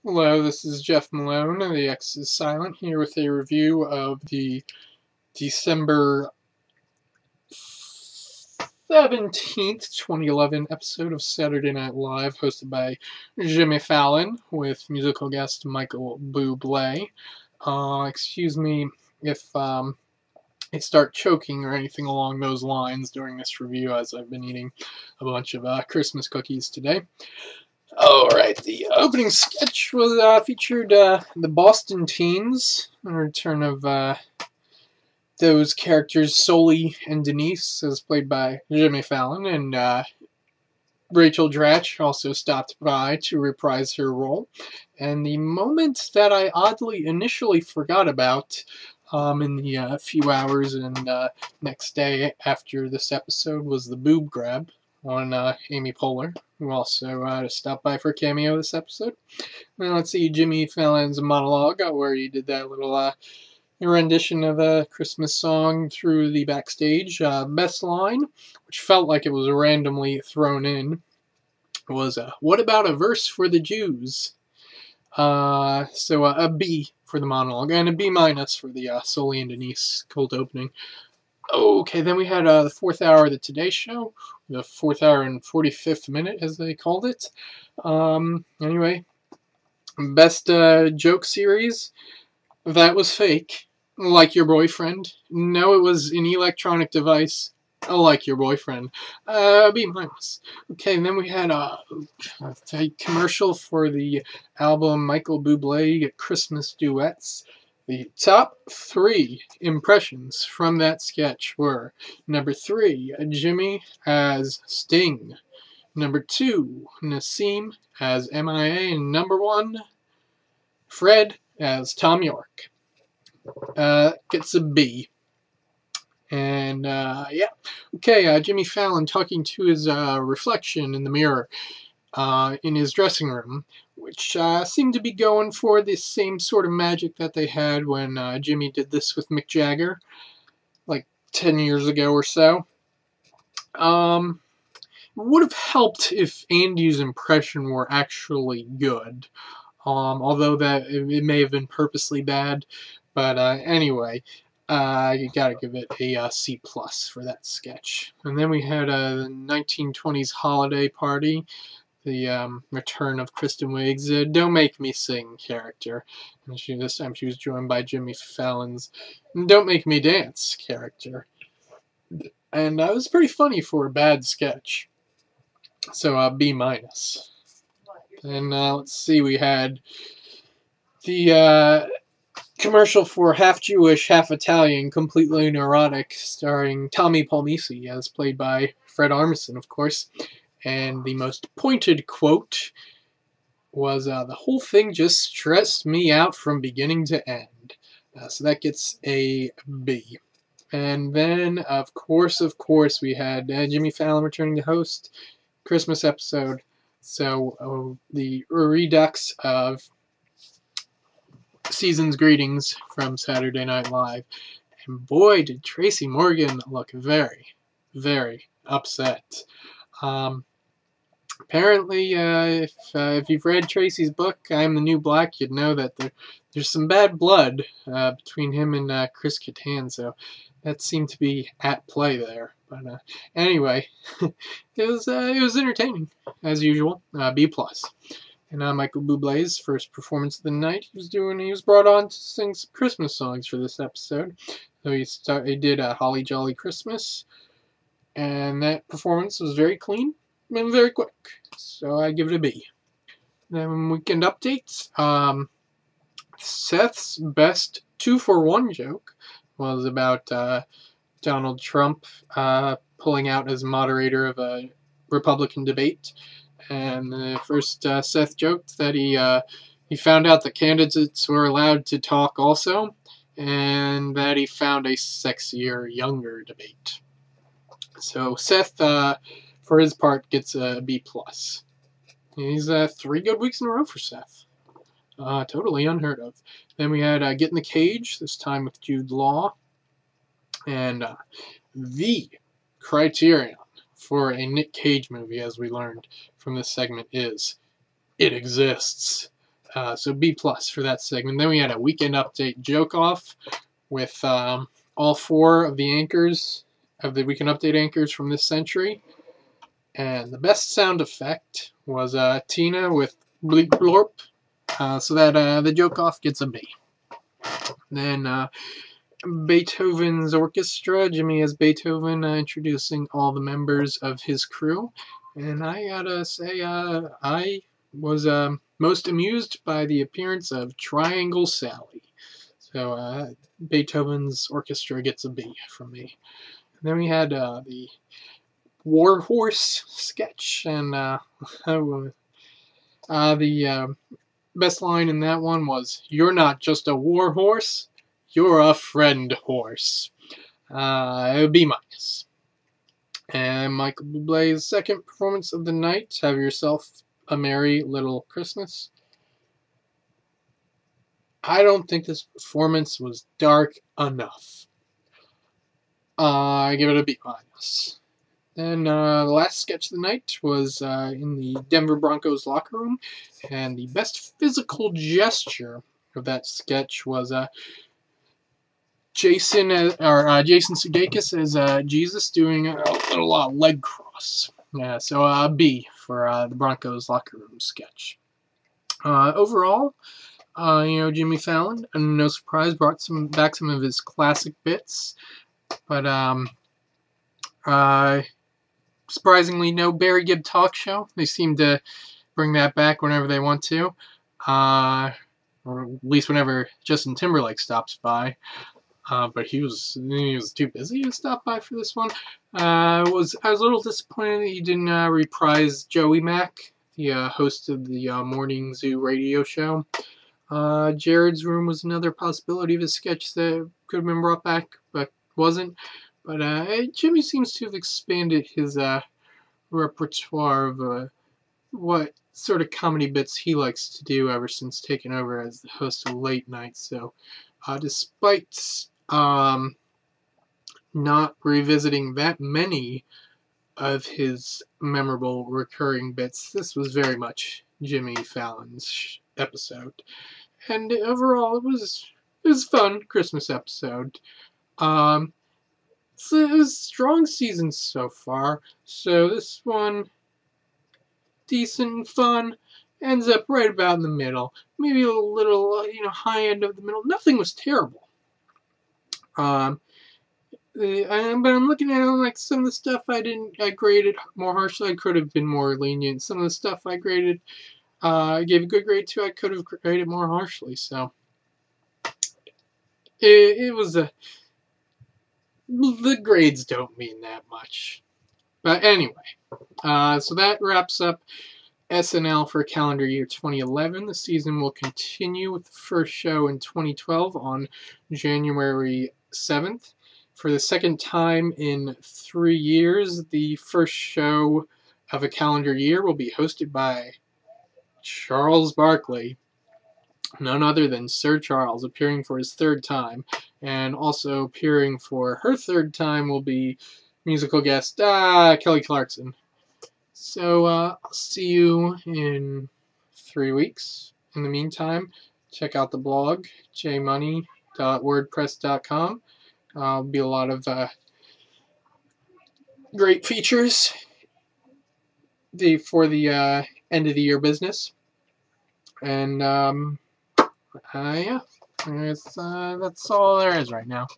Hello, this is Jeff Malone, the X is Silent, here with a review of the December 17th, 2011 episode of Saturday Night Live, hosted by Jimmy Fallon, with musical guest Michael Bublé. Excuse me if I start choking or anything along those lines during this review, as I've been eating a bunch of Christmas cookies today. Alright, the opening sketch was featured the Boston Teens, in return of those characters, Sully and Denise, as played by Jimmy Fallon, and Rachel Dratch also stopped by to reprise her role. And the moment that I oddly initially forgot about in the few hours and next day after this episode was the boob grab on Amy Poehler, who also stopped by for a cameo this episode. Now let's see Jimmy Fallon's monologue, where he did that little rendition of a Christmas song through the backstage. Best line, which felt like it was randomly thrown in, was, "What about a verse for the Jews?" So a B for the monologue, and a B minus for the Sully and Denise cold opening. Okay, then we had the fourth hour of the Today Show, the fourth hour and 45th minute, as they called it. Anyway, best joke series, that was fake, like your boyfriend. No, it was an electronic device, like your boyfriend. B minus. Okay, and then we had a commercial for the album Michael Bublé Christmas Duets. The top 3 impressions from that sketch were: number 3, Jimmy as Sting; number 2, Nassim as MIA; and number 1, Fred as Tom York. Gets a B. And, yeah. Okay, Jimmy Fallon talking to his reflection in the mirror in his dressing room, which seemed to be going for the same sort of magic that they had when Jimmy did this with Mick Jagger, like 10 years ago or so. It would have helped if Andy's impression were actually good, although that it may have been purposely bad. But anyway, you gotta give it a C+ for that sketch. And then we had the 1920s holiday party, the return of Kristen Wiig's Don't Make Me Sing character. And this time she was joined by Jimmy Fallon's Don't Make Me Dance character. And it was pretty funny for a bad sketch. So B minus. And let's see, we had the commercial for Half Jewish, Half Italian, Completely Neurotic, starring Tommy Palmisi, as played by Fred Armisen, of course. And the most pointed quote was, "The whole thing just stressed me out from beginning to end." So that gets a B. And then, of course, we had Jimmy Fallon returning to host Christmas episode. So the redux of Season's Greetings from Saturday Night Live. And boy, did Tracy Morgan look very, very upset. Apparently, if you've read Tracy's book, I Am the New Black, you'd know that there's some bad blood between him and Chris Kattan, so that seemed to be at play there. But anyway, it was entertaining, as usual. B+. And Michael Bublé's first performance of the night, he was brought on to sing some Christmas songs for this episode. So he did Holly Jolly Christmas, and that performance was very clean and very quick, so I give it a B. Then weekend updates. Seth's best 2-for-1 joke was about Donald Trump pulling out as moderator of a Republican debate. And the first Seth joked that he found out that candidates were allowed to talk also, and that he found a sexier, younger debate. So Seth, for his part, gets a B+. He's 3 good weeks in a row for Seth. Totally unheard of. Then we had Get in the Cage, this time with Jude Law. And the criterion for a Nick Cage movie, as we learned from this segment, is it exists. So B plus for that segment. Then we had a weekend update joke off with all four of the anchors of the weekend update anchors from this century. And the best sound effect was Tina with bleep blorp. So that the joke off gets a B. Then Beethoven's orchestra. Jimmy as Beethoven, introducing all the members of his crew. And I gotta say, I was most amused by the appearance of Triangle Sally. So Beethoven's orchestra gets a B from me. And then we had the War Horse sketch, and the best line in that one was, "You're not just a war horse, you're a friend horse." B minus. And Michael Bublé's second performance of the night, Have Yourself a Merry Little Christmas. I don't think this performance was dark enough. I give it a B minus. Then the last sketch of the night was in the Denver Broncos locker room, and the best physical gesture of that sketch was Jason Sudeikis as Jesus doing a little leg cross. Yeah, so B for the Broncos locker room sketch. Overall, Jimmy Fallon, no surprise, brought back some of his classic bits, but surprisingly, no Barry Gibb talk show. They seem to bring that back whenever they want to, or at least whenever Justin Timberlake stops by. But he was too busy to stop by for this one. I was a little disappointed that he didn't reprise Joey Mack, the host of the Morning Zoo radio show. Jared's Room was another possibility of a sketch that could have been brought back, but wasn't. But Jimmy seems to have expanded his repertoire of what sort of comedy bits he likes to do ever since taking over as the host of Late Night. So, despite not revisiting that many of his memorable recurring bits, this was very much Jimmy Fallon's episode. And overall, it was a fun Christmas episode. It's a strong season so far, so this one, decent and fun, ends up right about in the middle. Maybe a little, high end of the middle. Nothing was terrible. But I'm looking at it like some of the stuff I graded more harshly. I could have been more lenient. Some of the stuff I graded, I gave a good grade to. I could have graded more harshly. So it was the grades don't mean that much. But anyway, so that wraps up SNL for calendar year 2011. The season will continue with the first show in 2012 on January 7th. For the second time in 3 years, the first show of a calendar year will be hosted by Charles Barkley, none other than Sir Charles, appearing for his third time. And also appearing for her third time will be musical guest Kelly Clarkson. So I'll see you in 3 weeks. In the meantime, check out the blog, jmunney.wordpress.com. There'll be a lot of great features for the end of the year business. And yeah, that's all there is right now.